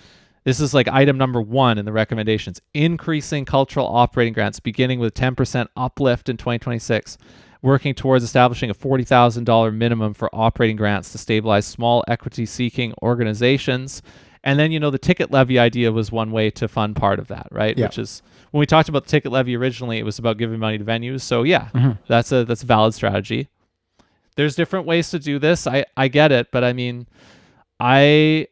this is like item number 1 in the recommendations, increasing cultural operating grants beginning with 10% uplift in 2026, working towards establishing a $40,000 minimum for operating grants to stabilize small equity-seeking organizations. And then, the ticket levy idea was one way to fund part of that, right? Which is, when we talked about the ticket levy originally, it was about giving money to venues. So that's a valid strategy. There's different ways to do this. I get it, but I mean, I'm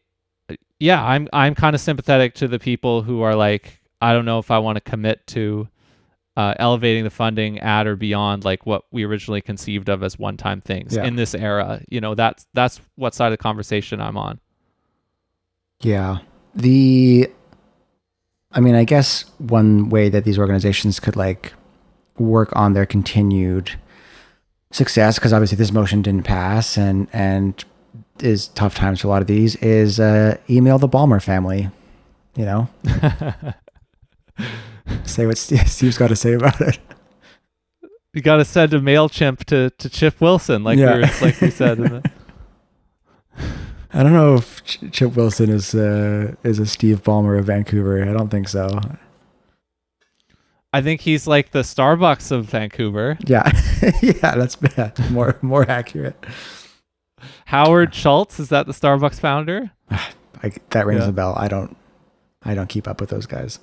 kind of sympathetic to the people who are like, I don't know if I want to commit to elevating the funding at or beyond like what we originally conceived of as one-time things in this era. That's what side of the conversation I'm on. I mean, I guess one way that these organizations could like work on their continued success, because obviously this motion didn't pass and is tough times for a lot of these, is email the Ballmer family, say what Steve's got to say about it. You got to send a MailChimp to Chip Wilson, like we said. I don't know if Chip Wilson is a Steve Ballmer of Vancouver. I don't think so. I think he's like the Starbucks of Vancouver. Yeah, that's more accurate. Howard Schultz, is that the Starbucks founder? That rings a bell. I don't keep up with those guys.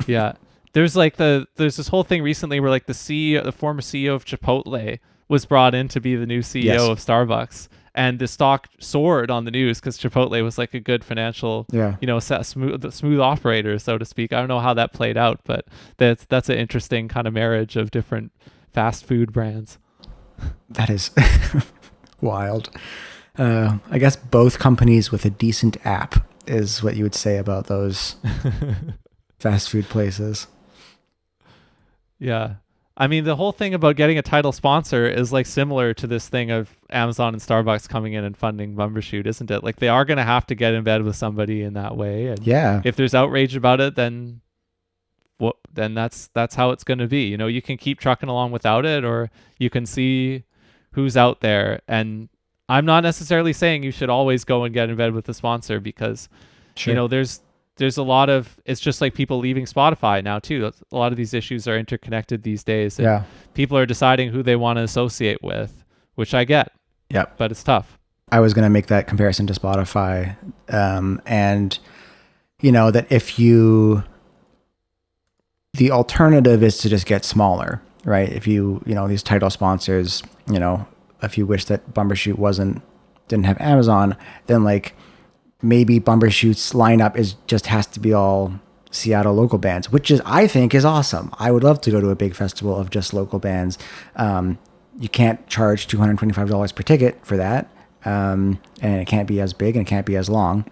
There's this whole thing recently where like the former CEO of Chipotle was brought in to be the new CEO of Starbucks, and the stock soared on the news because Chipotle was like a good financial, smooth operator, so to speak. I don't know how that played out, but that's an interesting kind of marriage of different fast food brands. That is wild. I guess both companies with a decent app is what you would say about those fast food places. Yeah. I mean, the whole thing about getting a title sponsor is like similar to this thing of Amazon and Starbucks coming in and funding Bumbershoot, isn't it? Like they are going to have to get in bed with somebody in that way. And if there's outrage about it, then that's how it's going to be. You can keep trucking along without it, or you can see who's out there. And I'm not necessarily saying you should always go and get in bed with the sponsor, because there's a lot of, it's just like people leaving Spotify now too. A lot of these issues are interconnected these days. And people are deciding who they want to associate with, which I get. But it's tough. I was going to make that comparison to Spotify. And that the alternative is to just get smaller, right? If these title sponsors, if you wish that Bumbershoot didn't have Amazon, then like maybe Bumbershoot's lineup has to be all Seattle local bands, which I think is awesome. I would love to go to a big festival of just local bands. You can't charge $225 per ticket for that. And it can't be as big and it can't be as long,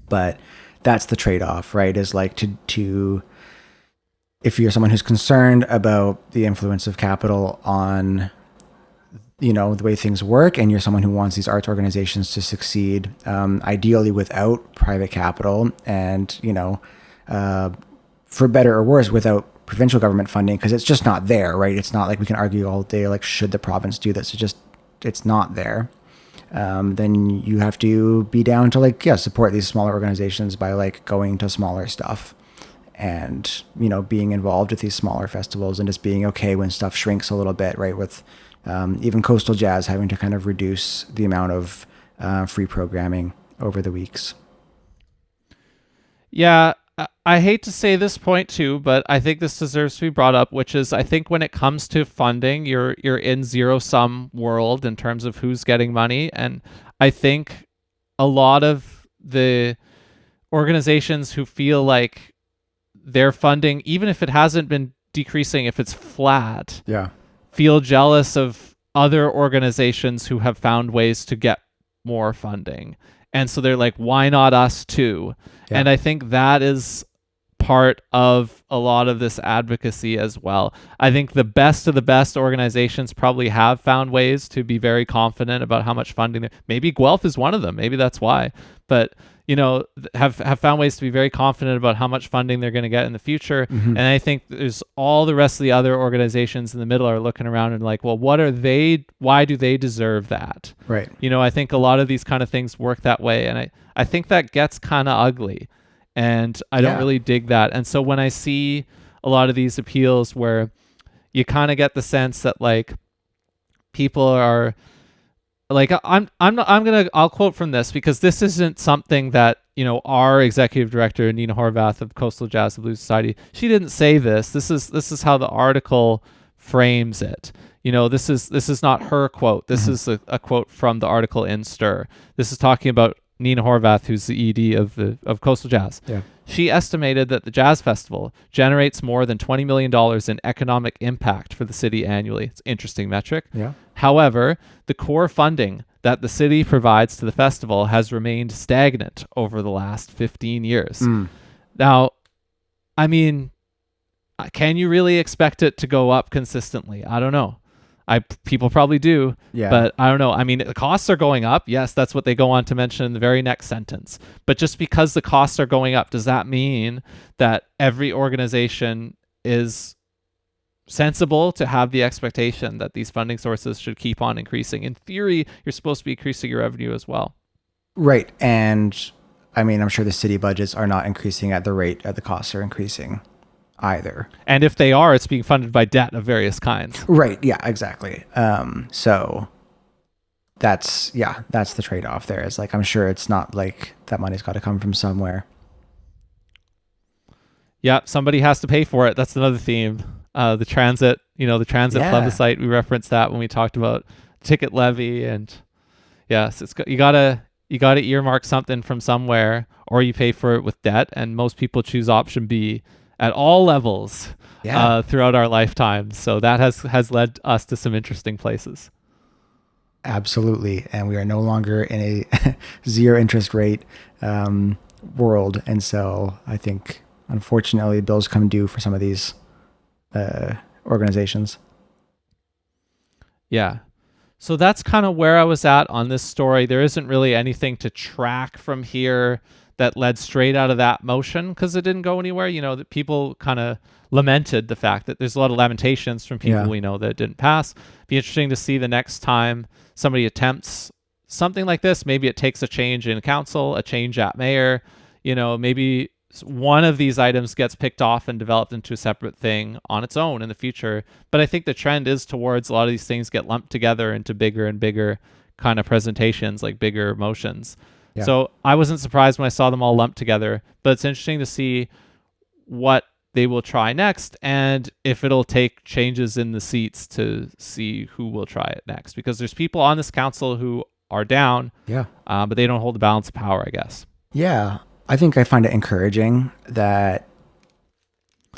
but that's the trade-off, right? Is like to if you're someone who's concerned about the influence of capital on the way things work, and you're someone who wants these arts organizations to succeed, ideally without private capital, and for better or worse, without provincial government funding, because it's just not there, right? It's not like we can argue all day like, should the province do this? It's not there. Then you have to be down to support these smaller organizations by like going to smaller stuff, and being involved with these smaller festivals, and just being okay when stuff shrinks a little bit, right? With even Coastal Jazz having to kind of reduce the amount of free programming over the weeks. Yeah, I hate to say this point too, but I think this deserves to be brought up, which is I think when it comes to funding, you're in zero sum world in terms of who's getting money, and I think a lot of the organizations who feel like their funding, even if it hasn't been decreasing, if it's flat, Yeah. feel jealous of other organizations who have found ways to get more funding. And so they're like, why not us too? Yeah. And I think that is part of a lot of this advocacy as well. I think the best of the best organizations probably have found ways to be very confident about how much funding. Maybe Guelph is one of them. Maybe that's why. But have found ways to be very confident about how much funding they're going to get in the future. Mm-hmm. And I think there's all the rest of the other organizations in the middle are looking around and like, well, what are they? Why do they deserve that? Right. I think a lot of these kind of things work that way. And I think that gets kind of ugly. And I don't really dig that. And so when I see a lot of these appeals where you kind of get the sense that like people are like, I'll quote from this because this isn't something that, our executive director, Nina Horvath of Coastal Jazz and Blues Society, she didn't say this. This is how the article frames it. This is not her quote. This is a quote from the article in Stir. This is talking about Nina Horvath, who's the ED of Coastal Jazz. Yeah. She estimated that the Jazz Festival generates more than $20 million in economic impact for the city annually. It's an interesting metric. Yeah. However, the core funding that the city provides to the festival has remained stagnant over the last 15 years. Now, I mean, can you really expect it to go up consistently? I don't know. People probably do, but I don't know. I mean, the costs are going up. Yes, that's what they go on to mention in the very next sentence. But just because the costs are going up, does that mean that every organization is sensible to have the expectation that these funding sources should keep on increasing? In theory, you're supposed to be increasing your revenue as well. Right. And I mean, I'm sure the city budgets are not increasing at the rate that the costs are increasing either. And if they are, it's being funded by debt of various kinds. Right. Yeah, exactly. So that's the trade-off there. It's like, I'm sure it's not like that money's got to come from somewhere. Yeah, somebody has to pay for it. That's another theme. The transit plebiscite, we referenced that when we talked about ticket levy, and yes, you gotta earmark something from somewhere, or you pay for it with debt. And most people choose option B at all levels throughout our lifetimes. So that has led us to some interesting places. Absolutely. And we are no longer in a zero interest rate world. And so I think, unfortunately, bills come due for some of these organizations. Yeah. So that's kind of where I was at on this story. There isn't really anything to track from here that led straight out of that motion because it didn't go anywhere. That people kind of lamented the fact that there's a lot of lamentations from people we know that it didn't pass. Be interesting to see the next time somebody attempts something like this. Maybe it takes a change in council, a change at mayor. Maybe one of these items gets picked off and developed into a separate thing on its own in the future. But I think the trend is towards a lot of these things get lumped together into bigger and bigger kind of presentations, like bigger motions. Yeah. So I wasn't surprised when I saw them all lumped together, but it's interesting to see what they will try next and if it'll take changes in the seats to see who will try it next, because there's people on this council who are down, but they don't hold the balance of power, I guess. Yeah. I think I find it encouraging that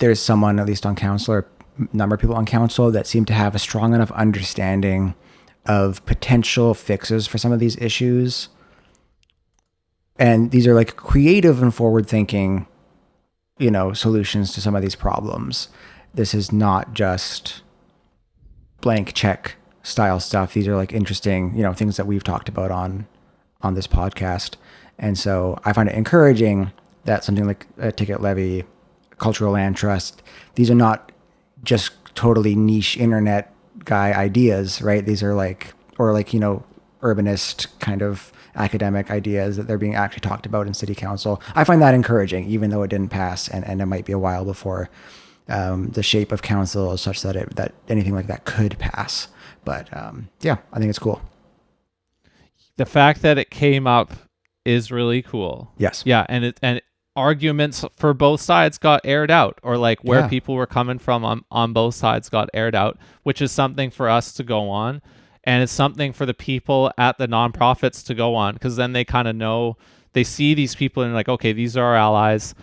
there's someone, at least on council, or a number of people on council, that seem to have a strong enough understanding of potential fixes for some of these issues. And these are like creative and forward-thinking, solutions to some of these problems. This is not just blank check style stuff. These are like interesting, things that we've talked about on this podcast. And so I find it encouraging that something like a ticket levy, cultural land trust, these are not just totally niche internet guy ideas, right? These are urbanist kind of academic ideas that they're being actually talked about in city council. I find that encouraging, even though it didn't pass, and it might be a while before the shape of council is such that anything like that could pass. But I think it's cool. The fact that it came up is really cool. Yes. Yeah, and arguments for both sides got aired out, or like where Yeah. people were coming from on both sides got aired out, which is something for us to go on. And it's something for the people at the nonprofits to go on, because then they kind of know, they see these people and like, okay, these are our allies.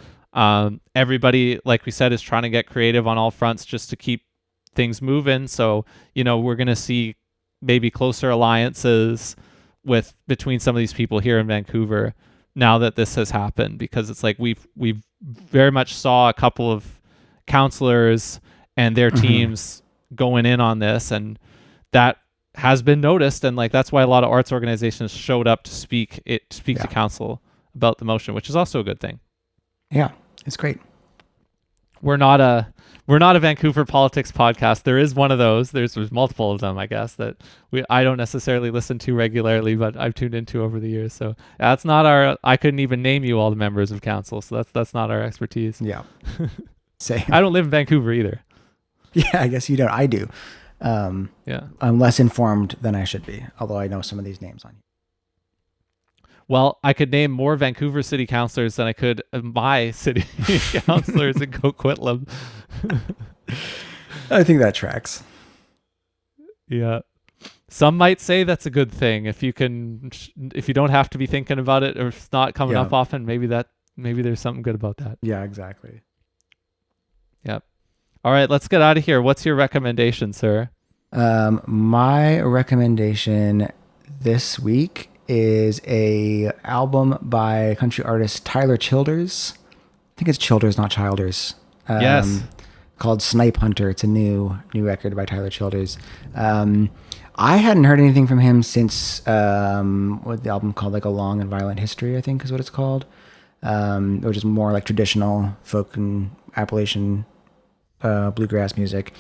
Everybody, like we said, is trying to get creative on all fronts just to keep things moving. So, we're going to see maybe closer alliances between some of these people here in Vancouver now that this has happened, because it's like we've very much saw a couple of counselors and their teams going in on this, and that has been noticed, and like that's why a lot of arts organizations showed up to speak to council about the motion, which is also a good thing. Yeah, it's great. We're not a Vancouver politics podcast. There is one of those. There's multiple of them, I guess, that I don't necessarily listen to regularly, but I've tuned into over the years. So that's not our. I couldn't even name you all the members of council, so that's not our expertise. Yeah, same. I don't live in Vancouver either. Yeah, I guess you don't. I do. Yeah. I'm less informed than I should be, although I know some of these names on here. Well, I could name more Vancouver city councilors than I could my city councilors in Coquitlam. I think that tracks. Yeah. Some might say that's a good thing. If you don't have to be thinking about it, or if it's not coming up often, maybe there's something good about that. Yeah, exactly. Yep. All right, let's get out of here. What's your recommendation, sir? My recommendation this week is a album by country artist Tyler Childers. I think it's Childers, not Childers. Yes. Called Snipe Hunter. It's a new record by Tyler Childers. I hadn't heard anything from him since what the album called, like A Long and Violent History, I think is what it's called. Which is more like traditional folk and Appalachian bluegrass music.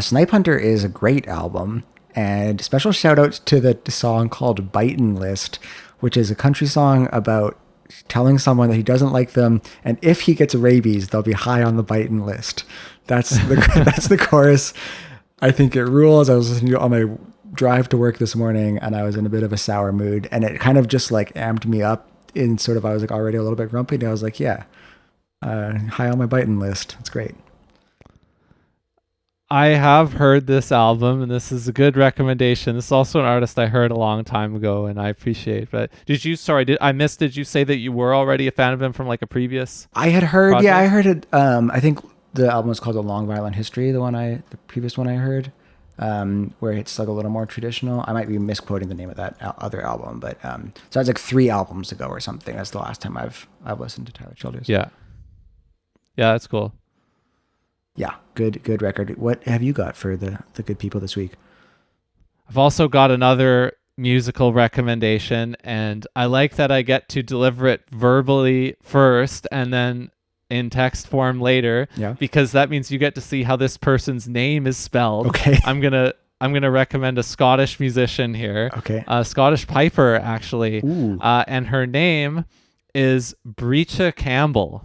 Snipe Hunter is a great album, and special shout out to the song called Bitin' List, which is a country song about telling someone that he doesn't like them, and if he gets rabies, they'll be high on the bitin' list. That's the chorus. I think it rules. I was listening to it on my drive to work this morning, and I was in a bit of a sour mood, and it kind of just like amped me up in sort of, I was like already a little bit grumpy, and I was like, yeah, high on my bitin' list. It's great. I have heard this album, and this is a good recommendation. This is also an artist I heard a long time ago, and I appreciate. But did you say that you were already a fan of him from like a previous? I had heard, project? yeah, I heard it. I think the album was called A Long Violent History, the previous one I heard, where it's like a little more traditional. I might be misquoting the name of that other album, but so it's like 3 albums ago or something. That's the last time I've listened to Tyler Childers. Yeah, that's cool. Yeah, good record. What have you got for the good people this week? I've also got another musical recommendation, and I like that I get to deliver it verbally first and then in text form later. Yeah. Because that means you get to see how this person's name is spelled. Okay. I'm gonna recommend a Scottish musician here. Okay. A Scottish piper, actually. Ooh. And her name is Breacha Campbell.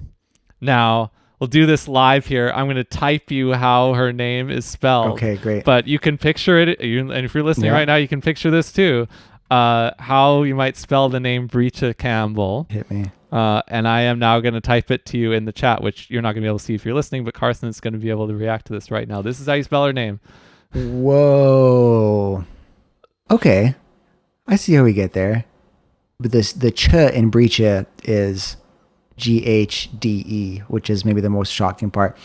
Now, we'll do this live here. I'm going to type you how her name is spelled. Okay, great. But you can picture it, and if you're listening right now, you can picture this too. How you might spell the name Breacha Campbell. Hit me. And I am now going to type it to you in the chat, which you're not going to be able to see if you're listening, but Carson is going to be able to react to this right now. This is how you spell her name. Whoa. Okay. I see how we get there. But the ch in Breacha is GHDE, which is maybe the most shocking part.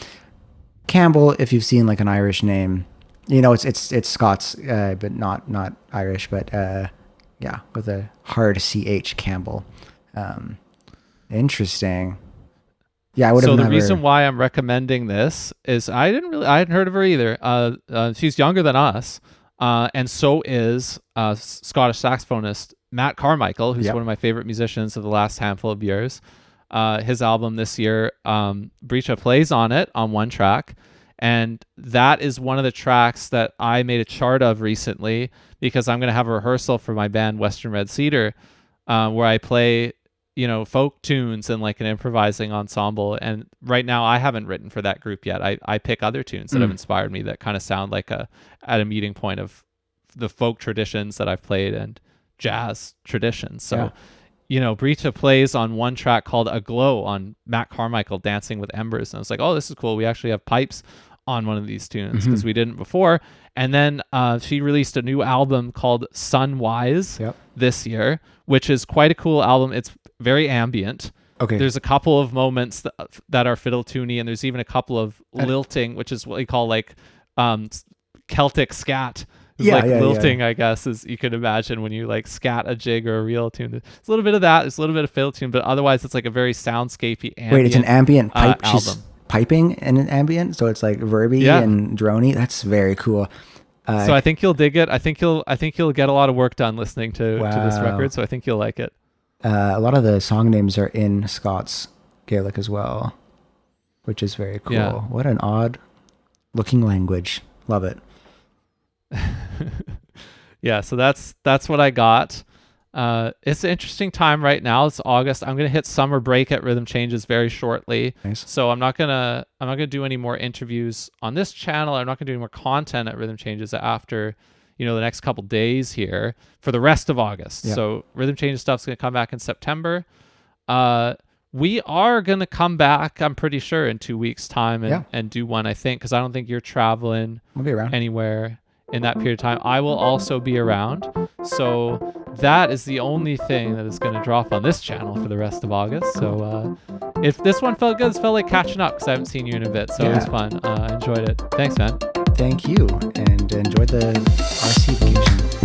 Campbell, if you've seen like an Irish name, it's Scots, but not Irish, but yeah, with a hard CH, Campbell. Interesting. Yeah, I would have So never... the reason why I'm recommending this is I hadn't heard of her either. She's younger than us, and so is Scottish saxophonist Matt Carmichael, who's one of my favorite musicians of the last handful of years. His album this year, Breacha plays on it on one track, and that is one of the tracks that I made a chart of recently because I'm going to have a rehearsal for my band Western Red Cedar, where I play folk tunes and like an improvising ensemble. And right now I haven't written for that group yet. I pick other tunes that have inspired me that kind of sound like at a meeting point of the folk traditions that I've played and jazz traditions. So Brita plays on one track called Aglow on Matt Carmichael, Dancing with Embers. And I was like, oh, this is cool. We actually have pipes on one of these tunes because we didn't before. And then she released a new album called Sunwise this year, which is quite a cool album. It's very ambient. Okay. There's a couple of moments that are fiddle tuney, and there's even a couple of lilting, which is what you call like Celtic scat. Lilting, I guess, as you could imagine when you like scat a jig or a reel tune. There's a little bit of that. There's a little bit of fiddle tune, but otherwise it's like a very soundscapey ambient. Wait, it's an ambient pipe. album. She's piping in an ambient, so it's like verby and droney. That's very cool. So I think you'll dig it. I think you'll get a lot of work done listening to this record. So I think you'll like it. A lot of the song names are in Scots Gaelic as well, which is very cool. Yeah. What an odd looking language. Love it. Yeah, so that's what I got. It's an interesting time right now. It's August. I'm gonna hit summer break at Rhythm Changes very shortly. Nice. So I'm not gonna do any more interviews on this channel. I'm not gonna do any more content at Rhythm Changes after the next couple days here for the rest of August. Yeah. So Rhythm Changes stuff's gonna come back in September. We are gonna come back, I'm pretty sure, in 2 weeks' time and do one, I think, because I don't think you're traveling We'll be around anywhere in that period of time. I will also be around. So that is the only thing that is going to drop on this channel for the rest of August. So if this one felt good, it felt like catching up because I haven't seen you in a bit. So it was fun. I enjoyed it. Thanks, man. Thank you, and enjoy the RC vacation.